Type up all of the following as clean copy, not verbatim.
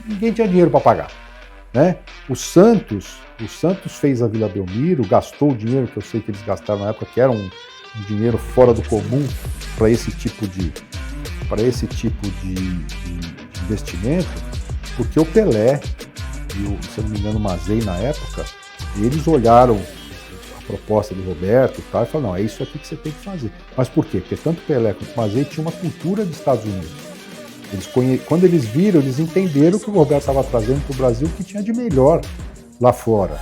ninguém tinha dinheiro para pagar, né? O Santos fez a Vila Belmiro, gastou o dinheiro que eu sei que eles gastaram na época, que era um dinheiro fora do comum para esse tipo de investimento, porque o Pelé e se eu não me engano o Mazei na época, eles olharam a proposta do Roberto e tal, e falaram, não, é isso aqui que você tem que fazer. Mas por quê? Porque tanto o Pelé quanto o Mazei tinham uma cultura dos Estados Unidos. Quando eles viram, eles entenderam que o Roberto estava trazendo para o Brasil o que tinha de melhor lá fora.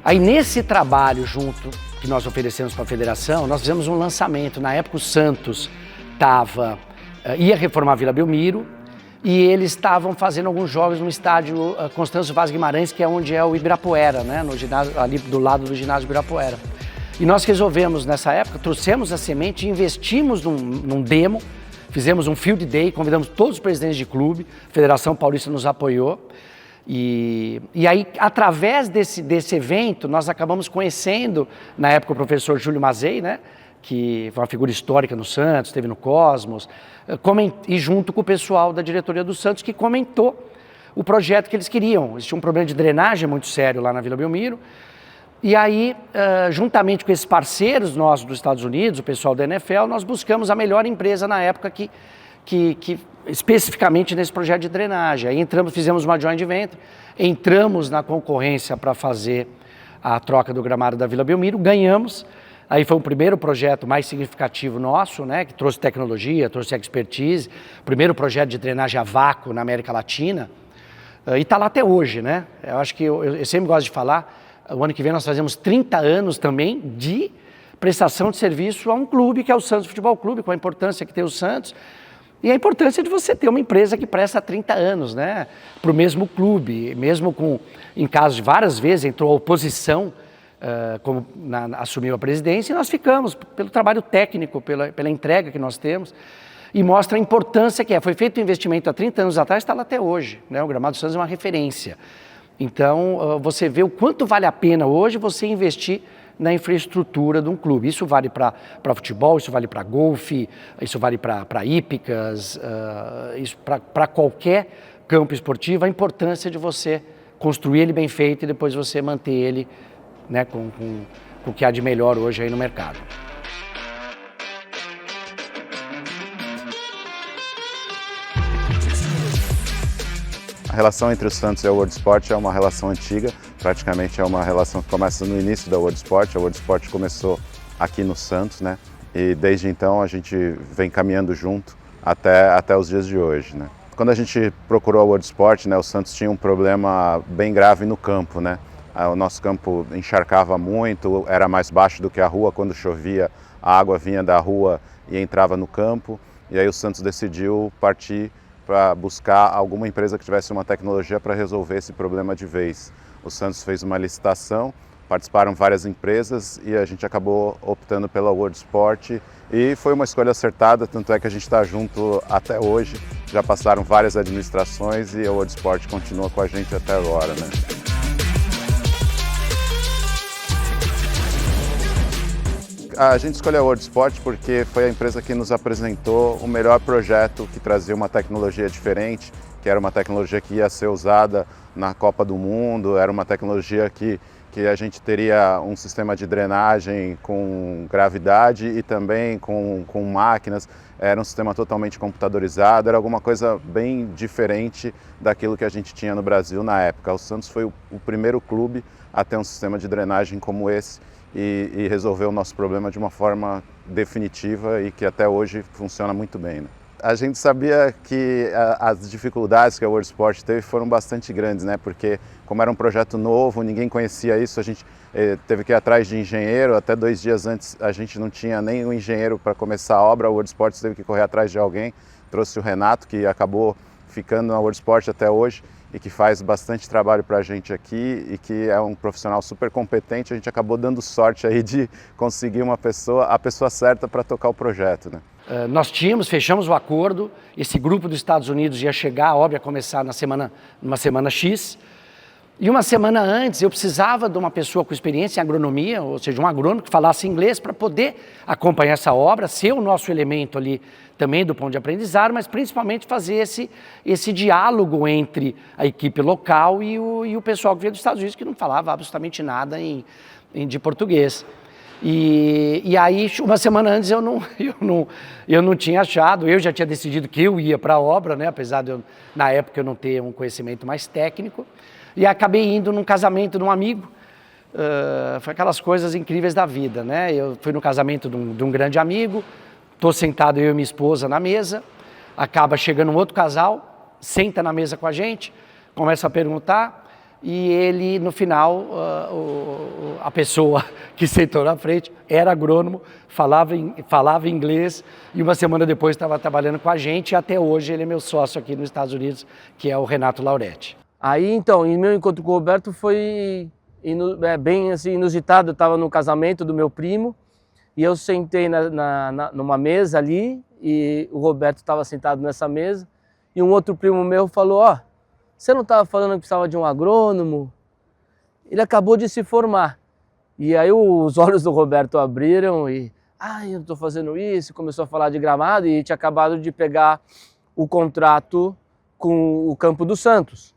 Aí nesse trabalho junto que nós oferecemos para a federação, nós fizemos um lançamento. Na época o Santos ia reformar a Vila Belmiro e eles estavam fazendo alguns jogos no estádio Constâncio Vaz Guimarães, que é onde é o Ibirapuera, né? No ginásio, ali do lado do ginásio Ibirapuera. E nós resolvemos nessa época, trouxemos a semente, investimos num demo, fizemos um field day, convidamos todos os presidentes de clube, a Federação Paulista nos apoiou. E aí, através desse evento, nós acabamos conhecendo, na época, o professor Júlio Mazei, né, que foi uma figura histórica no Santos, esteve no Cosmos, e junto com o pessoal da diretoria do Santos, que comentou o projeto que eles queriam. Existia um problema de drenagem muito sério lá na Vila Belmiro. E aí, juntamente com esses parceiros nossos dos Estados Unidos, o pessoal da NFL, nós buscamos a melhor empresa na época que especificamente nesse projeto de drenagem. Aí fizemos uma joint venture, entramos na concorrência para fazer a troca do gramado da Vila Belmiro, ganhamos. Aí foi o primeiro projeto mais significativo nosso, né, que trouxe tecnologia, trouxe expertise, primeiro projeto de drenagem a vácuo na América Latina, e está lá até hoje, né? Eu acho que eu sempre gosto de falar, o ano que vem nós fazemos 30 anos também de prestação de serviço a um clube, que é o Santos Futebol Clube, com a importância que tem o Santos, e a importância de você ter uma empresa que presta há 30 anos, né, para o mesmo clube, mesmo em casos de várias vezes entrou a oposição, assumiu a presidência, e nós ficamos pelo trabalho técnico, pela entrega que nós temos, e mostra a importância que é. Foi feito um investimento há 30 anos atrás, está lá até hoje, né, o Gramado do Santos é uma referência. Então, você vê o quanto vale a pena hoje você investir na infraestrutura de um clube. Isso vale para futebol, isso vale para golfe, isso vale para hípicas, isso para qualquer campo esportivo, a importância de você construir ele bem feito e depois você manter ele, né, com o que há de melhor hoje aí no mercado. A relação entre o Santos e a World Sport é uma relação antiga, praticamente é uma relação que começa no início da World Sport. A World Sport começou aqui no Santos, né? E desde então a gente vem caminhando junto até os dias de hoje, né? Quando a gente procurou a World Sport, né, o Santos tinha um problema bem grave no campo, né? O nosso campo encharcava muito, era mais baixo do que a rua. Quando chovia, a água vinha da rua e entrava no campo. E aí o Santos decidiu partir para buscar alguma empresa que tivesse uma tecnologia para resolver esse problema de vez. O Santos fez uma licitação, participaram várias empresas e a gente acabou optando pela World Sport e foi uma escolha acertada, tanto é que a gente está junto até hoje. Já passaram várias administrações e a World Sport continua com a gente até agora, né? A gente escolheu a World Sport porque foi a empresa que nos apresentou o melhor projeto, que trazia uma tecnologia diferente, que era uma tecnologia que ia ser usada na Copa do Mundo, era uma tecnologia que a gente teria um sistema de drenagem com gravidade e também com máquinas, era um sistema totalmente computadorizado, era alguma coisa bem diferente daquilo que a gente tinha no Brasil na época. O Santos foi o primeiro clube a ter um sistema de drenagem como esse, e resolver o nosso problema de uma forma definitiva e que até hoje funciona muito bem, né? A gente sabia que as dificuldades que a World Sport teve foram bastante grandes, né? Porque como era um projeto novo, ninguém conhecia isso, a gente teve que ir atrás de engenheiro. Até 2 dias antes a gente não tinha nem um engenheiro para começar a obra. A World Sport teve que correr atrás de alguém, trouxe o Renato, que acabou ficando na World Sport até hoje e que faz bastante trabalho para a gente aqui e que é um profissional super competente. A gente acabou dando sorte aí de conseguir a pessoa certa para tocar o projeto, né? Nós fechamos o acordo, esse grupo dos Estados Unidos ia chegar, a obra ia começar numa semana X, E uma semana antes eu precisava de uma pessoa com experiência em agronomia, ou seja, um agrônomo que falasse inglês para poder acompanhar essa obra, ser o nosso elemento ali também do ponto de aprendizado, mas principalmente fazer esse diálogo entre a equipe local e o pessoal que veio dos Estados Unidos, que não falava absolutamente nada de português. E aí, uma semana antes eu não tinha achado, eu já tinha decidido que eu ia para a obra, né, apesar de na época eu não ter um conhecimento mais técnico. E acabei indo num casamento de um amigo, foi aquelas coisas incríveis da vida, né? Eu fui no casamento de um grande amigo, estou sentado eu e minha esposa na mesa, acaba chegando um outro casal, senta na mesa com a gente, começa a perguntar, e ele, no final, a pessoa que sentou na frente era agrônomo, falava inglês, e uma semana depois estava trabalhando com a gente, e até hoje ele é meu sócio aqui nos Estados Unidos, que é o Renato Lauretti. Aí, então, e meu encontro com o Roberto foi bem assim, inusitado. Eu estava no casamento do meu primo e eu sentei numa mesa ali e o Roberto estava sentado nessa mesa e um outro primo meu falou, ó, você não estava falando que precisava de um agrônomo? Ele acabou de se formar. E aí os olhos do Roberto abriram e, eu estou fazendo isso, começou a falar de Gramado e tinha acabado de pegar o contrato com o Campo dos Santos.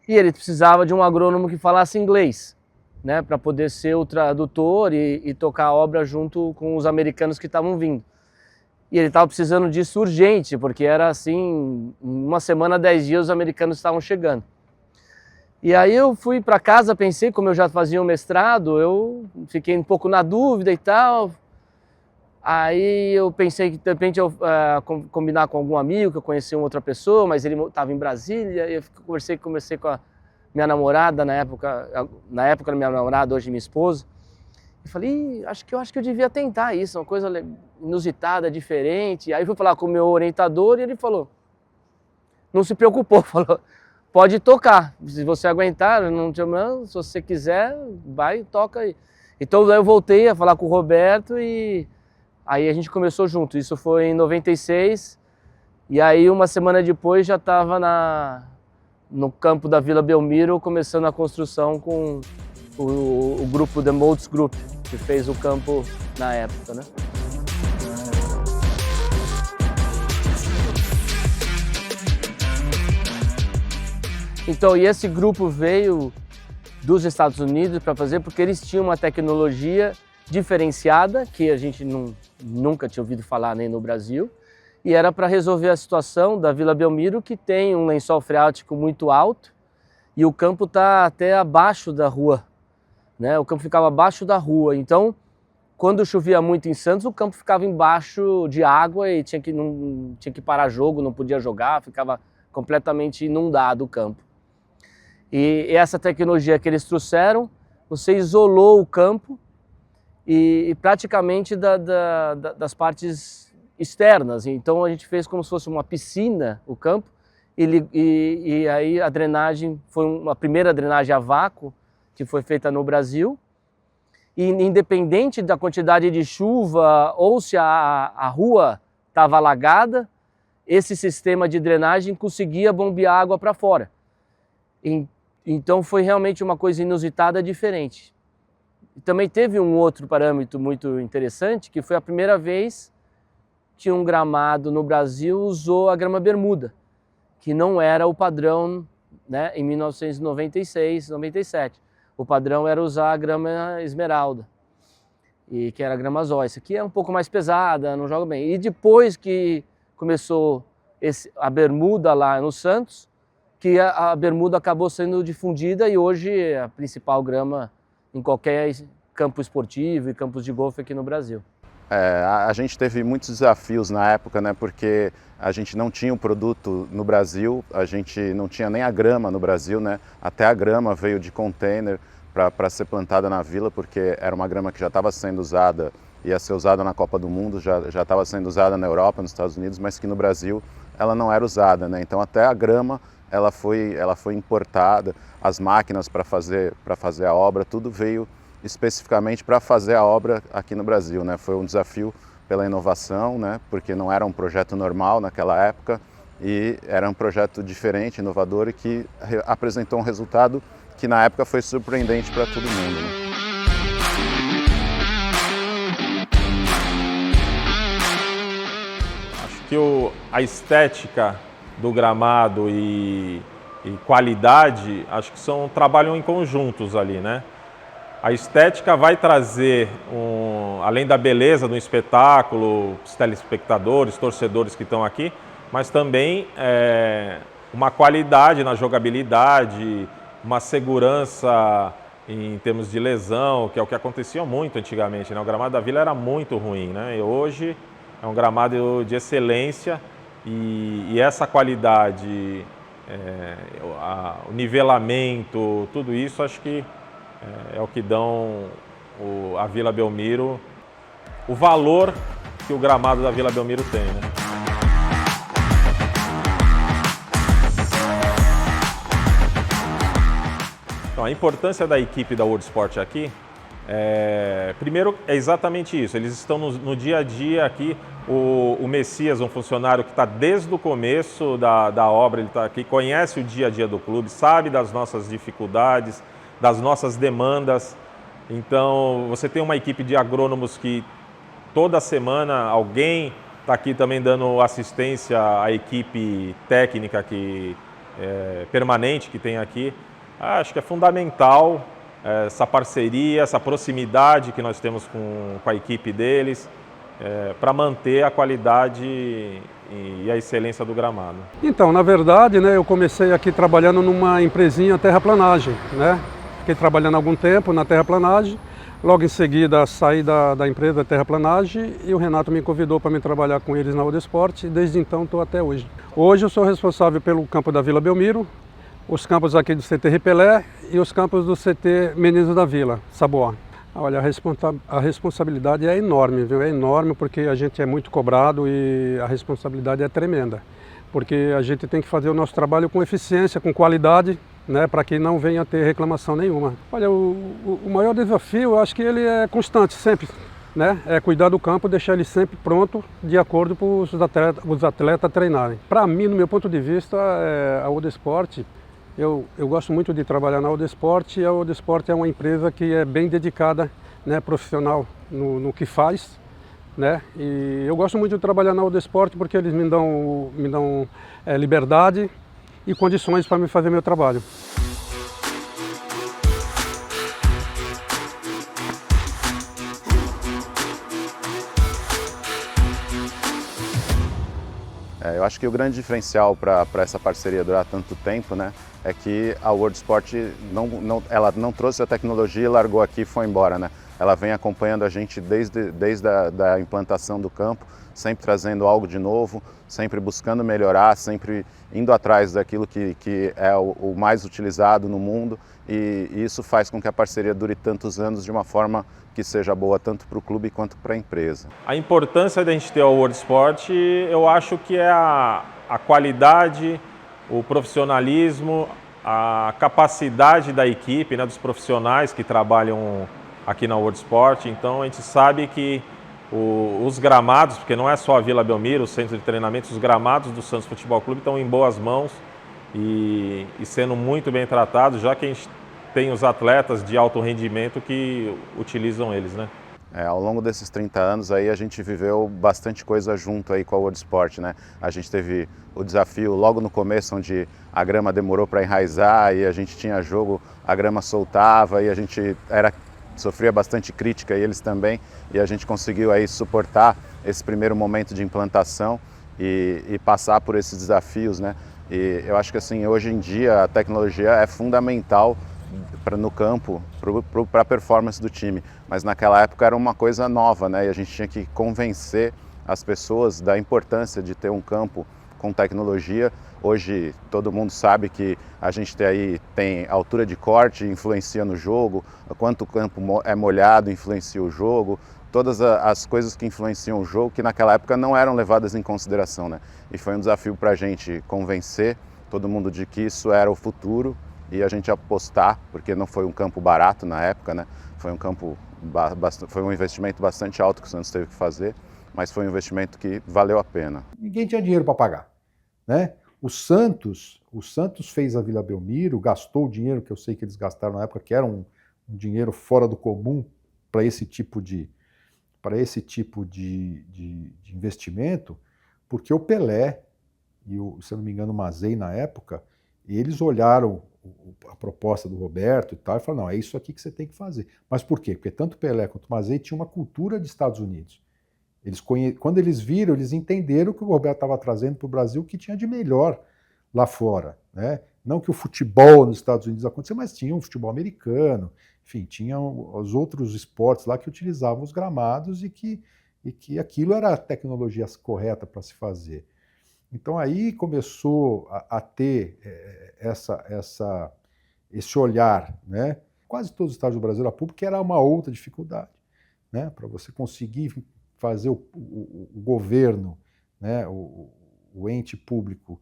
E ele precisava de um agrônomo que falasse inglês, né, para poder ser o tradutor e tocar a obra junto com os americanos que estavam vindo. E ele estava precisando disso urgente, porque era assim, uma semana, 10 dias os americanos estavam chegando. E aí eu fui para casa, pensei, como eu já fazia um mestrado, eu fiquei um pouco na dúvida e tal. Aí eu pensei que de repente eu combinar com algum amigo, que eu conhecia uma outra pessoa, mas ele estava em Brasília, e eu conversei com a minha namorada, na época minha namorada, hoje minha esposa, e falei, acho que eu devia tentar isso, uma coisa inusitada, diferente. Aí fui falar com o meu orientador e ele falou, não se preocupou, falou, pode tocar, se você aguentar, não, se você quiser, vai e toca aí. Então daí eu voltei a falar com o Roberto e aí a gente começou junto, isso foi em 96, e aí uma semana depois já estava no campo da Vila Belmiro, começando a construção com o grupo The Molds Group, que fez o campo na época, né? Então, e esse grupo veio dos Estados Unidos para fazer, porque eles tinham uma tecnologia diferenciada, que a gente nunca tinha ouvido falar nem no Brasil, e era para resolver a situação da Vila Belmiro, que tem um lençol freático muito alto, e o campo está até abaixo da rua, né? O campo ficava abaixo da rua, então, quando chovia muito em Santos, o campo ficava embaixo de água e tinha que parar jogo, não podia jogar, ficava completamente inundado o campo. E essa tecnologia que eles trouxeram, você isolou o campo e praticamente das partes externas. Então a gente fez como se fosse uma piscina o campo e aí a drenagem foi uma primeira drenagem a vácuo que foi feita no Brasil. E independente da quantidade de chuva ou se a rua estava alagada, esse sistema de drenagem conseguia bombear água para fora. Então foi realmente uma coisa inusitada, diferente. E também teve um outro parâmetro muito interessante, que foi a primeira vez que um gramado no Brasil usou a grama bermuda, que não era o padrão, né, em 1996, 97. O padrão era usar a grama esmeralda, e que era a grama zóica, que é um pouco mais pesada, não joga bem. E depois que começou a bermuda lá no Santos, que a bermuda acabou sendo difundida e hoje é a principal grama em qualquer campo esportivo e campos de golfe aqui no Brasil. A gente teve muitos desafios na época, né, porque a gente não tinha o produto no Brasil, a gente não tinha nem a grama no Brasil, né, até a grama veio de container para ser plantada na vila, porque era uma grama que já estava sendo usada, ia ser usada na Copa do Mundo, já estava sendo usada na Europa, nos Estados Unidos, mas que no Brasil ela não era usada, né, então até a grama ela foi importada, as máquinas para fazer a obra, tudo veio especificamente para fazer a obra aqui no Brasil, né? Foi um desafio pela inovação, né? Porque não era um projeto normal naquela época e era um projeto diferente, inovador e que apresentou um resultado que na época foi surpreendente para todo mundo, né? Acho que a estética do gramado e qualidade, acho que trabalham em conjuntos ali, né? A estética vai trazer, além da beleza do espetáculo, os telespectadores, torcedores que estão aqui, mas também uma qualidade na jogabilidade, uma segurança em termos de lesão, que é o que acontecia muito antigamente, né? O gramado da Vila era muito ruim, né? E hoje é um gramado de excelência e essa qualidade, o nivelamento, tudo isso acho que é o que dão a Vila Belmiro, o valor que o gramado da Vila Belmiro tem, né? Então, a importância da equipe da World Sport aqui, primeiro é exatamente isso, eles estão no dia a dia aqui. O Messias, um funcionário que está desde o começo da obra, ele está aqui, conhece o dia a dia do clube, sabe das nossas dificuldades, das nossas demandas. Então, você tem uma equipe de agrônomos que toda semana alguém está aqui também dando assistência à equipe técnica permanente que tem aqui. Acho que é fundamental essa parceria, essa proximidade que nós temos com a equipe deles, para manter a qualidade e a excelência do gramado. Então, na verdade, né, eu comecei aqui trabalhando numa empresinha terraplanagem, né? Fiquei trabalhando há algum tempo na terraplanagem, logo em seguida saí da empresa terraplanagem e o Renato me convidou para me trabalhar com eles na World Sport e desde então estou até hoje. Hoje eu sou responsável pelo campo da Vila Belmiro, os campos aqui do CT Ripelé e os campos do CT Meninos da Vila, Saboá. Olha, a responsabilidade é enorme, viu? É enorme porque a gente é muito cobrado e a responsabilidade é tremenda. Porque a gente tem que fazer o nosso trabalho com eficiência, com qualidade, né, para que não venha a ter reclamação nenhuma. Olha, o maior desafio, eu acho que ele é constante, sempre, né? É cuidar do campo, deixar ele sempre pronto, de acordo com os atletas treinarem. Para mim, no meu ponto de vista, a World Sport, eu gosto muito de trabalhar na World Sport e a World Sport é uma empresa que é bem dedicada, né, profissional no que faz, né? E eu gosto muito de trabalhar na World Sport porque eles me dão liberdade e condições para me fazer meu trabalho. Eu acho que o grande diferencial para essa parceria durar tanto tempo, né, é que a World Sport ela não trouxe a tecnologia e largou aqui e foi embora, né? Ela vem acompanhando a gente desde a implantação do campo, sempre trazendo algo de novo, sempre buscando melhorar, sempre indo atrás daquilo que é o mais utilizado no mundo, e isso faz com que a parceria dure tantos anos de uma forma que seja boa tanto para o clube quanto para a empresa. A importância da gente ter o World Sport, eu acho que é a qualidade, o profissionalismo, a capacidade da equipe, né, dos profissionais que trabalham aqui na World Sport. Então a gente sabe que os gramados, porque não é só a Vila Belmiro, o centro de treinamento, os gramados do Santos Futebol Clube estão em boas mãos e sendo muito bem tratados, já que a gente tem os atletas de alto rendimento que utilizam eles, né? Ao longo desses 30 anos aí a gente viveu bastante coisa junto aí com a World Sport, né? A gente teve o desafio logo no começo, onde a grama demorou para enraizar e a gente tinha jogo, a grama soltava e a gente sofria bastante crítica, e eles também, e a gente conseguiu aí suportar esse primeiro momento de implantação e passar por esses desafios, né? E eu acho que assim, hoje em dia a tecnologia é fundamental no campo, para a performance do time, mas naquela época era uma coisa nova, né? E a gente tinha que convencer as pessoas da importância de ter um campo com tecnologia. Hoje todo mundo sabe que a gente tem altura de corte, influencia no jogo, quanto o campo é molhado influencia o jogo, todas as coisas que influenciam o jogo, que naquela época não eram levadas em consideração, né? E foi um desafio para a gente convencer todo mundo de que isso era o futuro e a gente apostar, porque não foi um campo barato na época, né? Foi um investimento bastante alto que o Santos teve que fazer, mas foi um investimento que valeu a pena. Ninguém tinha dinheiro para pagar, né? O Santos fez a Vila Belmiro, gastou o dinheiro que eu sei que eles gastaram na época, que era um dinheiro fora do comum para esse tipo de investimento, porque o Pelé e, se eu não me engano, o Mazei na época, eles olharam a proposta do Roberto e tal, e falaram, não, é isso aqui que você tem que fazer. Mas por quê? Porque tanto o Pelé quanto o Mazei tinham uma cultura de Estados Unidos. Quando eles viram, eles entenderam que o Roberto estava trazendo para o Brasil o que tinha de melhor lá fora, né? Não que o futebol nos Estados Unidos aconteceu, mas tinha o futebol americano, enfim, tinha os outros esportes lá que utilizavam os gramados e que aquilo era a tecnologia correta para se fazer. Então aí começou a ter esse olhar, né? Quase todos os estádios do Brasil, a pública era uma outra dificuldade, né? Para você conseguir fazer o governo, né? o ente público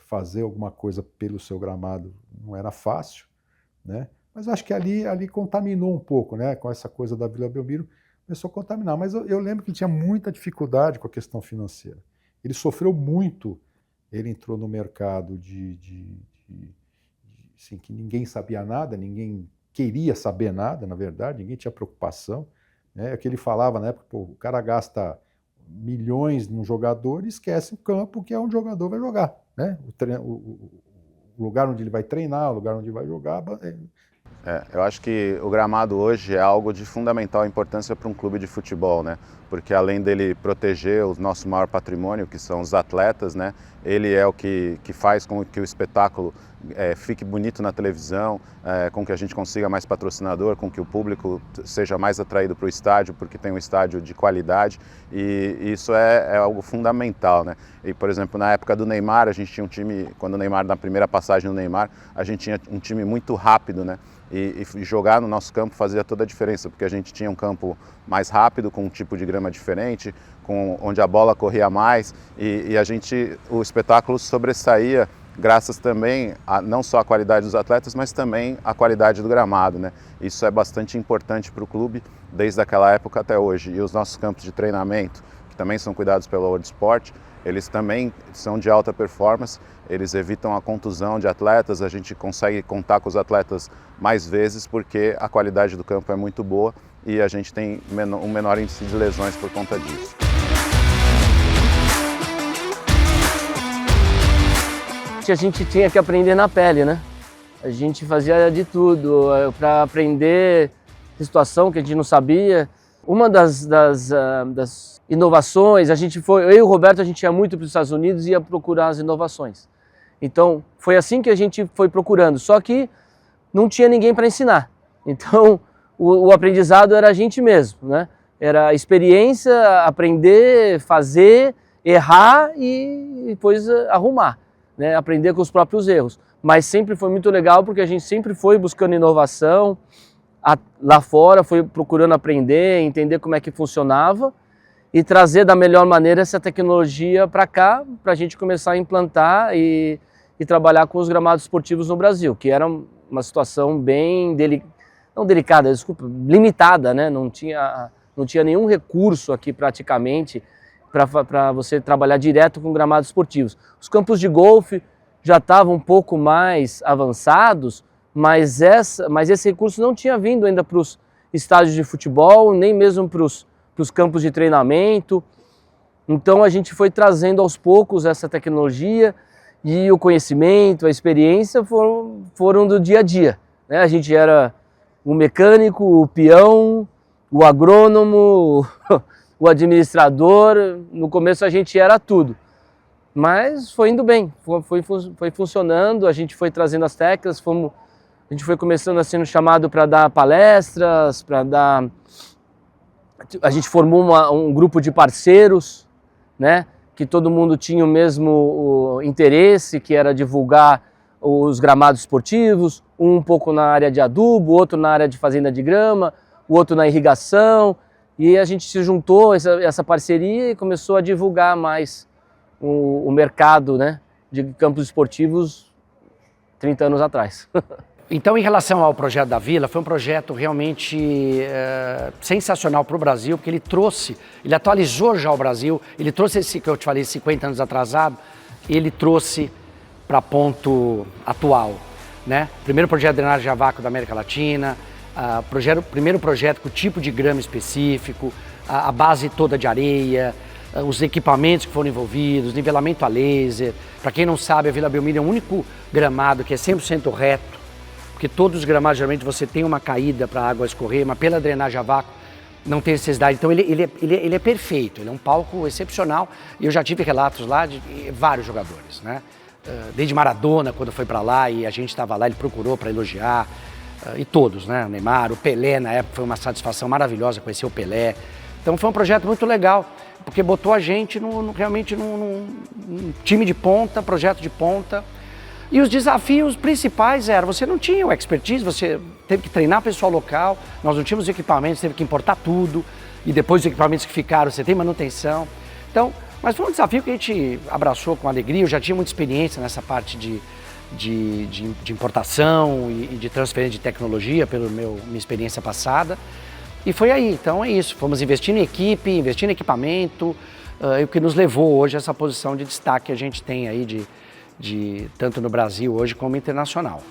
fazer alguma coisa pelo seu gramado não era fácil, né? Mas acho que ali contaminou um pouco, né? Com essa coisa da Vila Belmiro, começou a contaminar. Mas eu lembro que ele tinha muita dificuldade com a questão financeira. Ele sofreu muito, ele entrou no mercado assim, que ninguém sabia nada, ninguém queria saber nada, na verdade, ninguém tinha preocupação, né? É que ele falava na época, pô, o cara gasta milhões num jogador e esquece o campo que é onde o jogador vai jogar, né? O lugar onde ele vai treinar, o lugar onde ele vai jogar. Eu acho que o gramado hoje é algo de fundamental importância para um clube de futebol, né? Porque além dele proteger o nosso maior patrimônio, que são os atletas, né? Ele é o que faz com que o espetáculo fique bonito na televisão, com que a gente consiga mais patrocinador, com que o público seja mais atraído para o estádio, porque tem um estádio de qualidade, e isso é algo fundamental, né? E, por exemplo, na época do Neymar, a gente tinha um time, quando o Neymar, na primeira passagem do Neymar, a gente tinha um time muito rápido, né? E jogar no nosso campo fazia toda a diferença, porque a gente tinha um campo mais rápido, com um tipo de grama diferente, onde a bola corria mais, e o espetáculo sobressaía graças também não só à qualidade dos atletas, mas também à qualidade do gramado, né? Isso é bastante importante para o clube desde aquela época até hoje. E os nossos campos de treinamento, que também são cuidados pela World Sport, eles também são de alta performance, eles evitam a contusão de atletas, a gente consegue contar com os atletas mais vezes porque a qualidade do campo é muito boa e a gente tem um menor índice de lesões por conta disso. A gente tinha que aprender na pele, né? A gente fazia de tudo para aprender situação que a gente não sabia. Uma das inovações, eu e o Roberto, a gente ia muito para os Estados Unidos e ia procurar as inovações. Então, foi assim que a gente foi procurando, só que não tinha ninguém para ensinar. Então, o aprendizado era a gente mesmo, né? Era a experiência, aprender, fazer, errar e depois arrumar, né? Aprender com os próprios erros. Mas sempre foi muito legal porque a gente sempre foi buscando inovação, lá fora, foi procurando aprender, entender como é que funcionava e trazer da melhor maneira essa tecnologia para cá, para a gente começar a implantar e trabalhar com os gramados esportivos no Brasil, que era uma situação bem limitada, né? Não tinha nenhum recurso aqui praticamente para você trabalhar direto com gramados esportivos. Os campos de golfe já estavam um pouco mais avançados, mas esse recurso não tinha vindo ainda para os estádios de futebol, nem mesmo para os campos de treinamento. Então a gente foi trazendo aos poucos essa tecnologia e o conhecimento, a experiência foram do dia a dia, né? A gente era o mecânico, o peão, o agrônomo, o administrador. No começo a gente era tudo, mas foi indo bem, foi funcionando, a gente foi trazendo as técnicas, a gente foi começando a ser chamado para dar palestras, a gente formou um grupo de parceiros, né? Que todo mundo tinha o mesmo interesse, que era divulgar os gramados esportivos, um pouco na área de adubo, outro na área de fazenda de grama, o outro na irrigação, e a gente se juntou essa parceria e começou a divulgar mais o mercado, né, de campos esportivos 30 anos atrás. Então, em relação ao projeto da Vila, foi um projeto realmente sensacional para o Brasil, porque ele atualizou já o Brasil, ele trouxe esse que eu te falei, 50 anos atrasado, ele trouxe para ponto atual, né? Primeiro projeto de drenagem a vácuo da América Latina, primeiro projeto com tipo de grama específico, a base toda de areia, os equipamentos que foram envolvidos, nivelamento a laser. Para quem não sabe, a Vila Belmiro é o único gramado que é 100% reto, porque todos os gramados, geralmente, você tem uma caída para a água escorrer, mas pela drenagem a vácuo não tem necessidade. Então, ele é perfeito, ele é um palco excepcional. E eu já tive relatos lá de vários jogadores, né? Desde Maradona, quando foi para lá e a gente estava lá, ele procurou para elogiar. E todos, né? O Neymar, o Pelé, na época, foi uma satisfação maravilhosa conhecer o Pelé. Então, foi um projeto muito legal, porque botou a gente realmente num time de ponta, projeto de ponta. E os desafios principais eram, você não tinha o expertise, você teve que treinar pessoal local, nós não tínhamos equipamentos, teve que importar tudo, e depois os equipamentos que ficaram, você tem manutenção. Então, mas foi um desafio que a gente abraçou com alegria. Eu já tinha muita experiência nessa parte de importação e de transferência de tecnologia pela minha experiência passada. E foi aí, então é isso, fomos investindo em equipe, investindo em equipamento, o que nos levou hoje a essa posição de destaque que a gente tem aí tanto no Brasil hoje como internacional.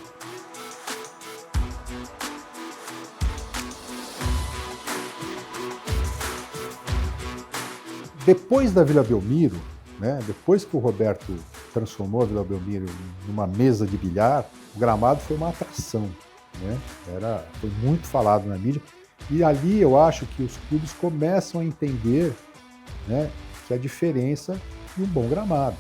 Depois da Vila Belmiro, né, depois que o Roberto transformou a Vila Belmiro numa mesa de bilhar, o gramado foi uma atração, né? Foi muito falado na mídia. E ali eu acho que os clubes começam a entender, né, que a diferença de um bom gramado.